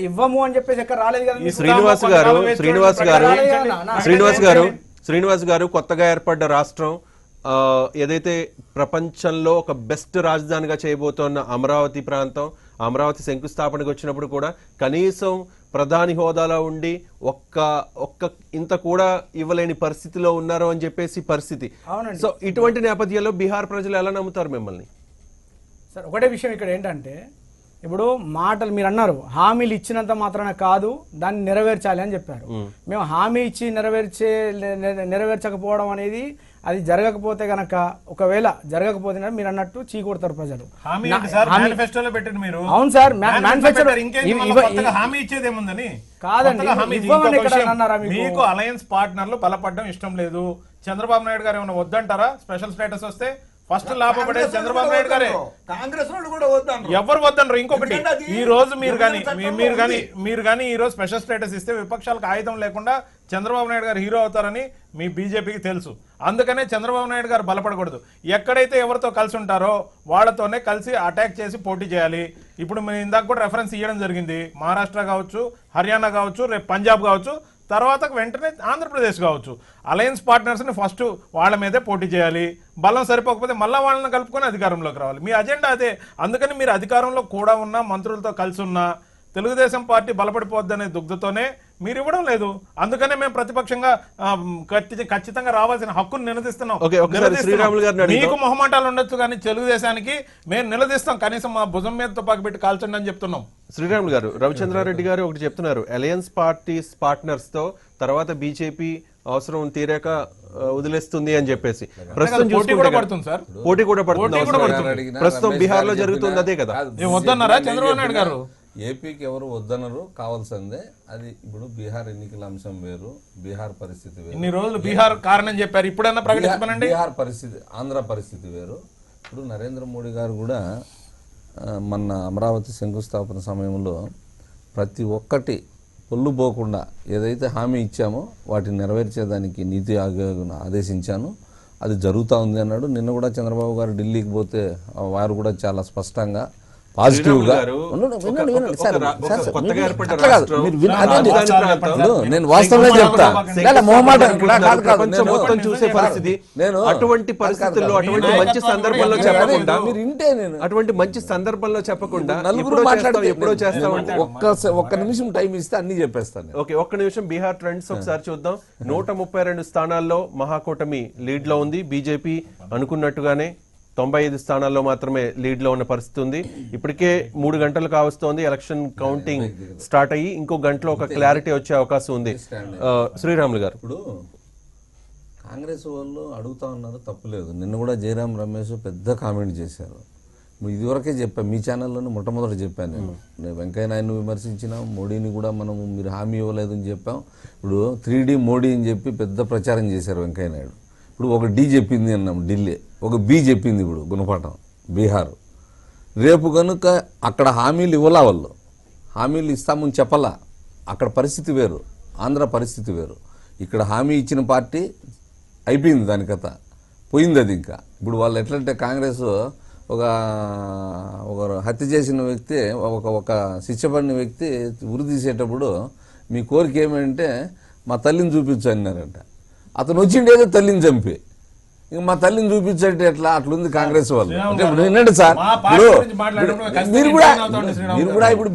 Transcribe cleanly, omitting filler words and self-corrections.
ఇవ్వము అని చెప్పేసి ఎక్కడ రాలేదు కదా. శ్రీనివాస్ గారు కొత్తగా ఏర్పడ్డ రాష్ట్రం ఏదైతే ప్రపంచంలో ఒక బెస్ట్ రాజధానిగా చేయబోతోన్న అమరావతి ప్రాంతం, అమరావతి శంకుస్థాపనకు వచ్చినప్పుడు కూడా కనీసం ప్రధాని హోదాలో ఉండి ఒక్క ఇంత కూడా ఇవ్వలేని పరిస్థితిలో ఉన్నారు అని చెప్పేసి పరిస్థితి. సో ఇటువంటి నేపథ్యంలో బీహార్ ప్రజలు ఎలా నమ్ముతారు మిమ్మల్ని? సార్ ఒకటే విషయం ఇక్కడ ఏంటంటే, ఇప్పుడు మాటలు మీరు అన్నారు హామీలు ఇచ్చినంత మాత్రాన కాదు దాన్ని నెరవేర్చాలి అని చెప్పారు. మేము హామీ ఇచ్చి నెరవేర్చకపోవడం అనేది అది జరగకపోతే గనక, ఒకవేళ జరగకపోతే మీరు అన్నట్టు చీకొడతారు ప్రజలు. అవును సార్, కాదండి మీకు అలయన్స్ పార్ట్నర్లు బలపడడం ఇష్టం లేదు. చంద్రబాబు నాయుడు గారు ఏమైనా వద్దంటారా? స్పెషల్ స్టేటస్ వస్తే ఫస్ట్ లాభపడే చంద్రబాబు నాయుడు గారే. ఎవరు వద్దనరు. ఇంకొకటి, ఈ రోజు మీరు కానీ ఈ రోజు స్పెషల్ స్టేటస్ ఇస్తే విపక్షాలకు ఆయుధం లేకుండా చంద్రబాబు నాయుడు గారు హీరో అవుతారని మీ బీజేపీకి తెలుసు. అందుకనే చంద్రబాబు నాయుడు గారు బలపడకూడదు. ఎక్కడైతే ఎవరితో కలిసి ఉంటారో వాళ్ళతోనే కలిసి అటాక్ చేసి పోటీ చేయాలి. ఇప్పుడు మేము ఇందాక కూడా రెఫరెన్స్ ఇవ్వడం జరిగింది. మహారాష్ట్ర కావచ్చు, హర్యానా కావచ్చు, రేపు పంజాబ్ కావచ్చు, తర్వాత వెంటనే ఆంధ్రప్రదేశ్ కావచ్చు. అలయన్స్ పార్ట్నర్స్ని ఫస్ట్ వాళ్ళ మీదే పోటీ చేయాలి. బలం సరిపోకపోతే మళ్ళీ వాళ్ళని కలుపుకొని అధికారంలోకి రావాలి. మీ అజెండా అదే. అందుకని మీరు అధికారంలో కూడా ఉన్న మంత్రులతో కలిసి ఉన్న తెలుగుదేశం పార్టీ బలపడిపోద్దనే దుగ్ధతోనే మీరు ఇవ్వడం లేదు. అందుకనే మేము ప్రతిపక్షంగా ఖచ్చితంగా రావాల్సిన హక్కును నిలదీస్తున్నాం. మీకు మొహమాటాలు ఉండొచ్చు కానీ తెలుగుదేశానికి మేము నిలదీస్తాం. కనీసం మా భుజం మీద తుపాకి పెట్టి కాల్చండి అని చెప్తున్నాం. శ్రీరాములు గారు, రవిచంద్రారెడ్డి గారు ఒకటి చెప్తున్నారు, అలయన్స్ పార్టీస్ పార్ట్నర్స్ తో తర్వాత బీజేపీ అవసరం తీరాక వదిలేస్తుంది అని చెప్పేసి. ప్రస్తుతం పోటీ కూడా పడుతుంది. ప్రస్తుతం బీహార్ లో జరుగుతుంది అదే కదా. వద్దన్నారా చంద్రబాబు నాయుడు గారు? ఏపీకి ఎవరు వద్దనరు, కావాల్సిందే. అది ఇప్పుడు బీహార్ ఎన్నికల అంశం వేరు, బీహార్ పరిస్థితి వేరు. ఇన్ని రోజులు బీహార్ కారణం చెప్పారు, ఇప్పుడన్నా ప్రకటించమనండి. బీహార్ పరిస్థితి, ఆంధ్ర పరిస్థితి వేరు. ఇప్పుడు నరేంద్ర మోడీ గారు కూడా మొన్న అమరావతి శంకుస్థాపన సమయంలో ప్రతి ఒక్కటి పొల్లుపోకుండా ఏదైతే హామీ ఇచ్చామో వాటిని నెరవేర్చేదానికి నీతి ఆయోగ్ను ఆదేశించాను. అది జరుగుతూ ఉంది అన్నాడు. నిన్న కూడా చంద్రబాబు గారు ఢిల్లీకి పోతే వారు కూడా చాలా స్పష్టంగా పాజిటివ్ గా, నేను వాస్తవంగా చెప్తా, చూసే పరిస్థితి అటువంటి పరిస్థితుల్లో అటువంటి మంచి సందర్భంలో చెప్పకుండా అటువంటి మంచి సందర్భంలో చెప్పకుండా నలుగురు మాట్లాడితే ఎప్పుడో చేస్తామంటే ఒక్క నిమిషం టైం ఇస్తే అన్ని చెప్పేస్తాను. ఓకే, ఒక్క నిమిషం. బీహార్ ట్రెండ్స్ ఒకసారి చూద్దాం. 132 స్థానాల్లో మహాకూటమి లీడ్ లో ఉంది. బీజేపీ అనుకున్నట్టుగానే 95 స్థానాల్లో మాత్రమే లీడ్ లో ఉన్న పరిస్థితి ఉంది. ఇప్పటికే 3 గంటలు కావస్తోంది ఎలక్షన్ కౌంటింగ్ స్టార్ట్ అయ్యి. ఇంకో గంటలో ఒక క్లారిటీ వచ్చే అవకాశం ఉంది. శ్రీరాములు గారు, ఇప్పుడు కాంగ్రెస్ వాళ్ళు అడుగుతా ఉన్నారు, తప్పులేదు. నిన్న కూడా జయరాం రమేష్ పెద్ద కామెంట్ చేశారు. ఇదివరకే చెప్పాను, మీ ఛానల్లోనే మొట్టమొదటి చెప్పాను నేను వెంకయ్య నాయుడుని విమర్శించిన, మోడీని కూడా మీరు హామీ ఇవ్వలేదని చెప్పాం. ఇప్పుడు 3D మోడీ అని చెప్పి పెద్ద ప్రచారం చేశారు వెంకయ్య నాయుడు. ఇప్పుడు ఒక డి చెప్పింది అన్నాం ఢిల్లీ, ఒక బి చెప్పింది ఇప్పుడు గుణపాఠం బీహార్. రేపు కనుక అక్కడ హామీలు ఇవ్వలా, వాళ్ళు హామీలు ఇస్తామని చెప్పలా. అక్కడ పరిస్థితి వేరు, ఆంధ్ర పరిస్థితి వేరు. ఇక్కడ హామీ ఇచ్చిన పార్టీ అయిపోయింది, దాని కథ పోయింది. అది ఇంకా ఇప్పుడు వాళ్ళు ఎట్లంటే కాంగ్రెస్ ఒక హత్య చేసిన వ్యక్తి, ఒక శిక్ష పడిన వ్యక్తి ఉరి తీసేటప్పుడు మీ కోరిక ఏమంటే మా తల్లిని చూపించు అన్నారంట. అతను వచ్చిండేదో తల్లిని చంపి, ఇంక మా తల్లిని చూపించంటే ఎట్లా? అట్లుంది కాంగ్రెస్ వాళ్ళు. అంటే వినండి సార్, మీరు కూడా ఇప్పుడు